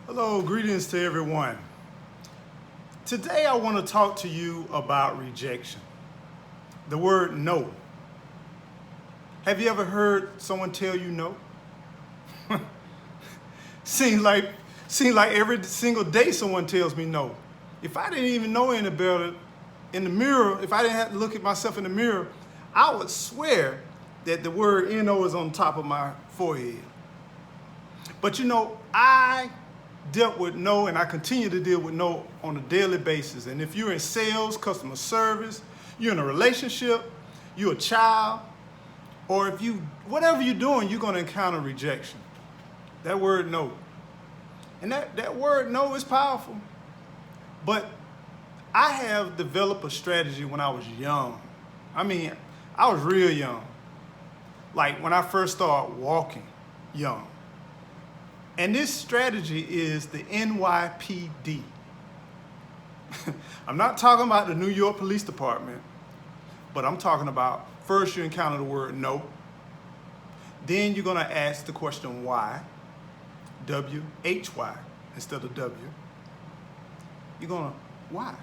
Hello, greetings to everyone. Today I want to talk to you about rejection. The word no. Have you ever heard someone tell you no? Seems like every single day someone tells me no. If I didn't even know any better in the mirror, if I didn't have to look at myself in the mirror, I would swear that the word no is on top of my forehead. But you know, I dealt with no, and I continue to deal with no on a daily basis. And if you're in sales, customer service, you're in a relationship, you're a child, or if whatever you're doing, you're going to encounter rejection. That word no. And that word no is powerful. But I have developed a strategy when I was young. I mean, I was real young. Like when I first started walking young. And this strategy is the NYPD. I'm not talking about the New York Police Department, but I'm talking about first you encounter the word no. Then you're going to ask the question why, W-H-Y instead of W. You're going to why.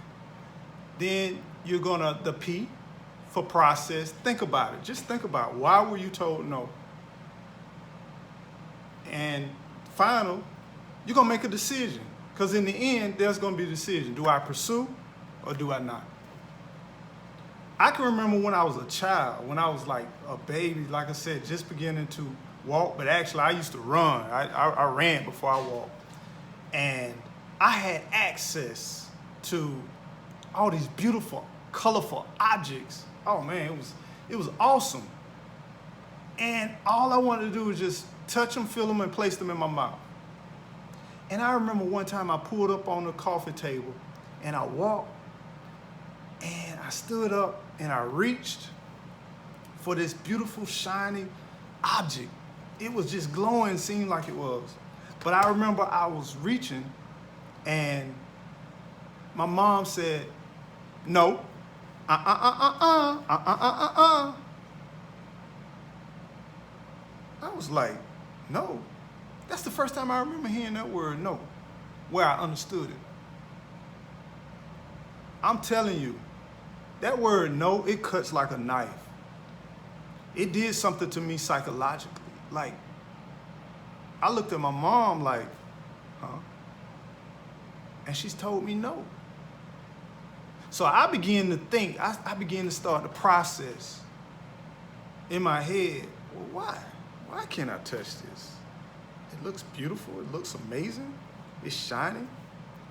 Then you're going to, the P for process, think about it. Just think about why were you told no? And final, you're going to make a decision. Because in the end, there's going to be a decision. Do I pursue or do I not? I can remember when I was a child, when I was like a baby, like I said, just beginning to walk. But actually, I used to run. I ran before I walked. And I had access to all these beautiful, colorful objects. Oh, man, it was awesome. And all I wanted to do was just touch them, feel them, and place them in my mouth. And I remember one time I pulled up on the coffee table and I walked and I stood up and I reached for this beautiful, shiny object. It was just glowing, seemed like it was. But I remember I was reaching and my mom said, no, I was like, no. That's the first time I remember hearing that word no, where I understood it. I'm telling you, that word no, it cuts like a knife. It did something to me psychologically. Like, I looked at my mom like, huh? And she's told me no. So I began to think, I began to start the process in my head. Well, why? Why can't I touch this? It looks beautiful. It looks amazing. It's shining.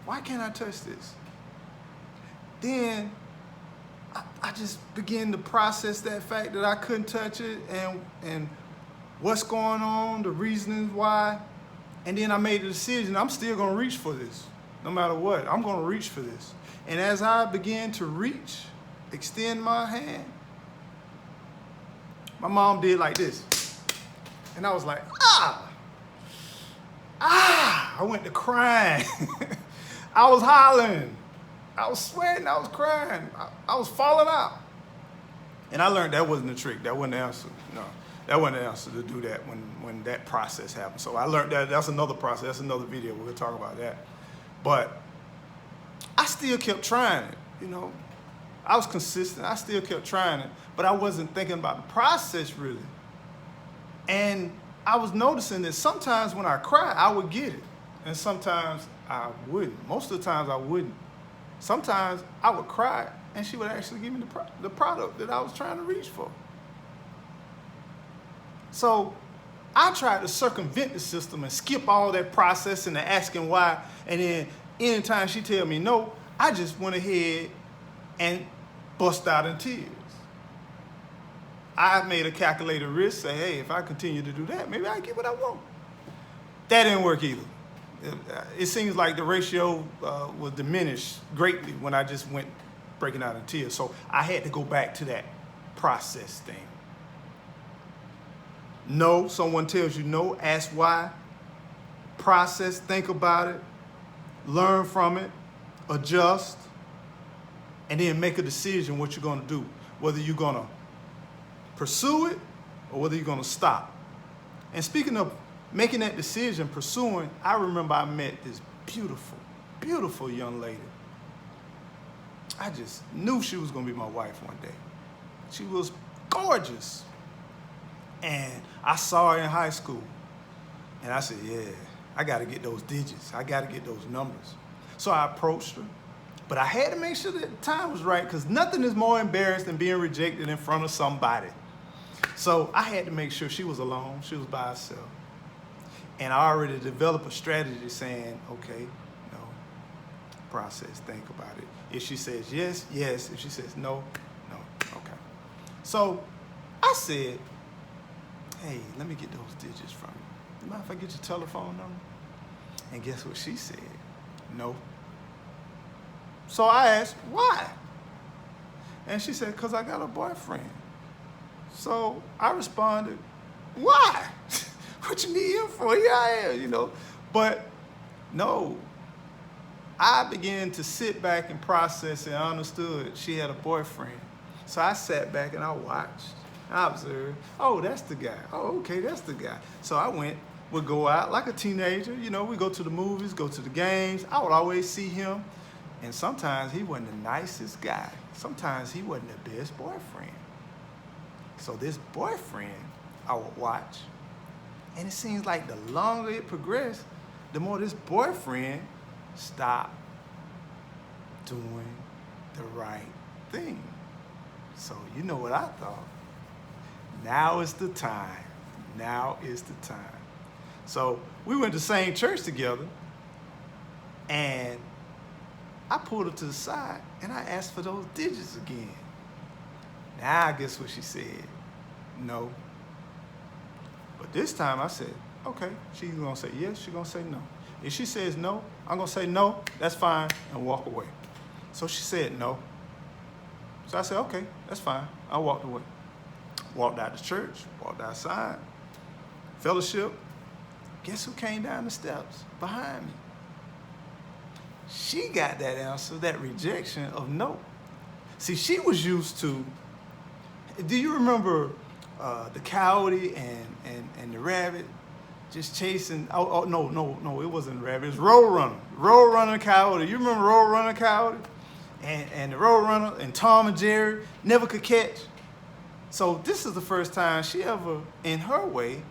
Why can't I touch this? Then I just began to process that fact that I couldn't touch it and what's going on, the reasons why. And then I made a decision. I'm still going to reach for this. No matter what, I'm going to reach for this. And as I began to reach, extend my hand, my mom did like this. And I was like, I went to crying. I was hollering. I was sweating. I was crying. I was falling out. And I learned that wasn't the trick. That wasn't the answer. No, that wasn't the answer to do that when that process happened. So I learned that. That's another process. That's another video. We're going to talk about that. But I still kept trying it, you know. I was consistent. I still kept trying it. But I wasn't thinking about the process really. And I was noticing that sometimes when I cry, I would get it. And sometimes I wouldn't. Most of the times I wouldn't. Sometimes I would cry and she would actually give me the product that I was trying to reach for. So I tried to circumvent the system and skip all that process and the asking why. And then anytime she tell me no, I just went ahead and bust out in tears. I made a calculated risk, say, hey, if I continue to do that, maybe I get what I want. That didn't work either. It seems like the ratio was diminished greatly when I just went breaking out in tears. So I had to go back to that process thing. No, someone tells you no, ask why, process, think about it, learn from it, adjust, and then make a decision what you're going to do, whether you're going to pursue it or whether you're going to stop. And speaking of making that decision, pursuing, I remember I met this beautiful, beautiful young lady. I just knew she was gonna be my wife one day. She was gorgeous. And I saw her in high school. And I said, yeah, I gotta get those digits. I gotta get those numbers. So I approached her. But I had to make sure that the time was right, because nothing is more embarrassing than being rejected in front of somebody. So I had to make sure she was alone, she was by herself. And I already developed a strategy saying, okay, no, process, think about it. If she says yes, yes. If she says no, no, okay. So I said, hey, let me get those digits from you. You mind if I get your telephone number? And guess what she said? No. So I asked, why? And she said, because I got a boyfriend. So I responded, why? What you need him for? Here I am, you know. But no, I began to sit back and process and I understood she had a boyfriend. So I sat back and I watched. I observed, oh, that's the guy. Oh, okay, that's the guy. So I would go out like a teenager, you know, we go to the movies, go to the games. I would always see him. And sometimes he wasn't the nicest guy. Sometimes he wasn't the best boyfriend. So this boyfriend, I would watch. And it seems like the longer it progressed, the more this boyfriend stopped doing the right thing. So you know what I thought? Now is the time. Now is the time. So we went to the same church together, and I pulled her to the side and I asked for those digits again. Now I guess what she said? No. But this time I said, okay, she's gonna say yes, she's gonna say no. If she says no, I'm gonna say no, that's fine, and walk away. So she said no. So I said, okay, that's fine. I walked away. Walked out the church, walked outside, fellowship. Guess who came down the steps behind me? She got that answer, that rejection of no. See, she was used to, do you remember the coyote and the rabbit just chasing, no, it wasn't the rabbit, it was Road Runner Coyote. You remember Road Runner Coyote? And the Road Runner and Tom and Jerry never could catch. So this is the first time she ever, in her way,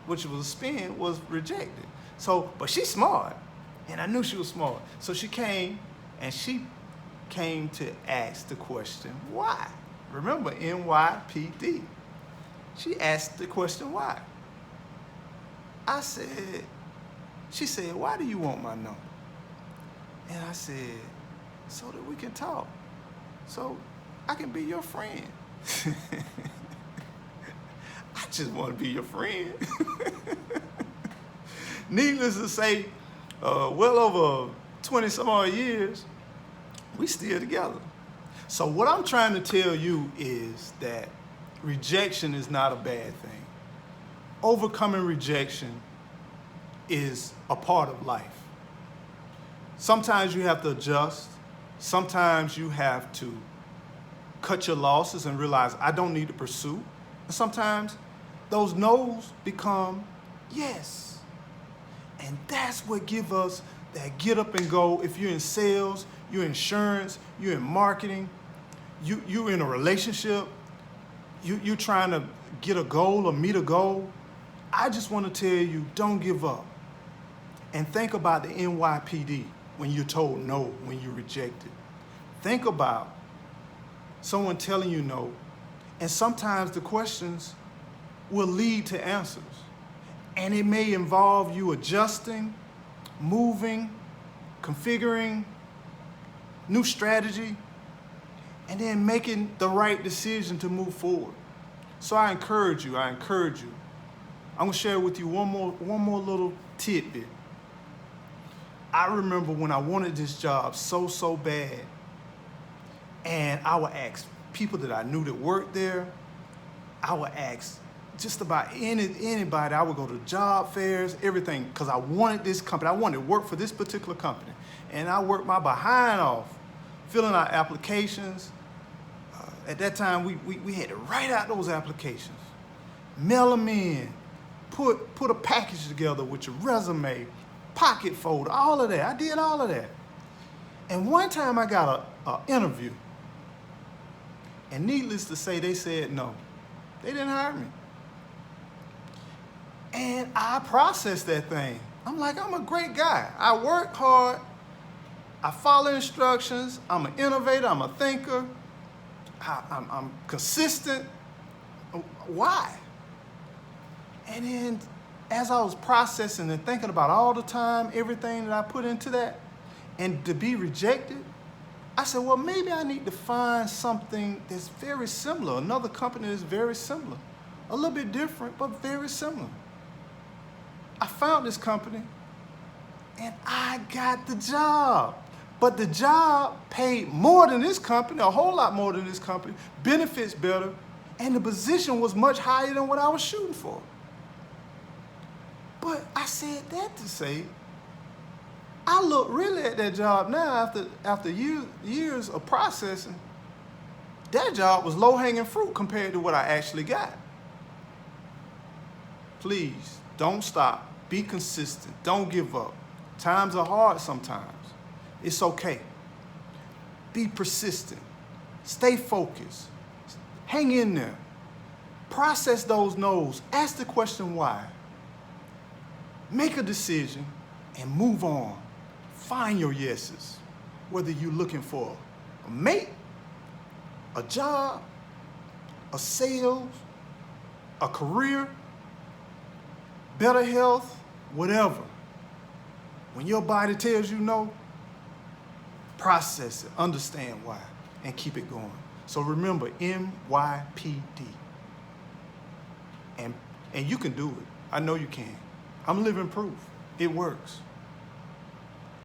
which was a spin, was rejected. So, but she's smart. And I knew she was smart. So she came to ask the question, why? Remember, NYPD. She asked the question, why? She said, why do you want my number? And I said, so that we can talk. So I can be your friend. I just want to be your friend. Needless to say, well over 20 some odd years, we still together. So what I'm trying to tell you is that rejection is not a bad thing. Overcoming rejection is a part of life. Sometimes you have to adjust. Sometimes you have to cut your losses and realize I don't need to pursue. And sometimes those no's become yes. And that's what gives us that get up and go. If you're in sales, you're in insurance, you're in marketing, you're in a relationship, you're trying to get a goal or meet a goal, I just want to tell you, don't give up. And think about the NYPD when you're told no, when you're rejected. Think about someone telling you no, and sometimes the questions will lead to answers. And it may involve you adjusting, moving, configuring, new strategy, and then making the right decision to move forward. So I encourage you. I'm gonna share with you one more little tidbit. I remember when I wanted this job so bad, and I would ask people that I knew that worked there, I would ask just about anybody. I would go to job fairs, everything, because I wanted this company. I wanted to work for this particular company. And I worked my behind off, filling out applications. At that time, we had to write out those applications, mail them in, put a package together with your resume, pocket folder, all of that. I did all of that. And one time I got an interview. And needless to say, they said no. They didn't hire me. And I processed that thing. I'm like, I'm a great guy. I work hard. I follow instructions. I'm an innovator. I'm a thinker. I'm consistent. Why? And then as I was processing and thinking about all the time, everything that I put into that, and to be rejected, I said, well, maybe I need to find something that's very similar, another company that's very similar, a little bit different, but very similar. I found this company, and I got the job. But the job paid more than this company, a whole lot more than this company, benefits better, and the position was much higher than what I was shooting for. But I said that to say, I look really at that job now after years of processing. That job was low-hanging fruit compared to what I actually got. Please, don't stop. Be consistent. Don't give up. Times are hard sometimes. It's okay. Be persistent. Stay focused. Hang in there. Process those no's. Ask the question why. Make a decision and move on. Find your yeses. Whether you're looking for a mate, a job, a sales, a career, better health, whatever. When your body tells you no, process it, understand why, and keep it going. So remember, NYPD. And you can do it. I know you can. I'm living proof. It works.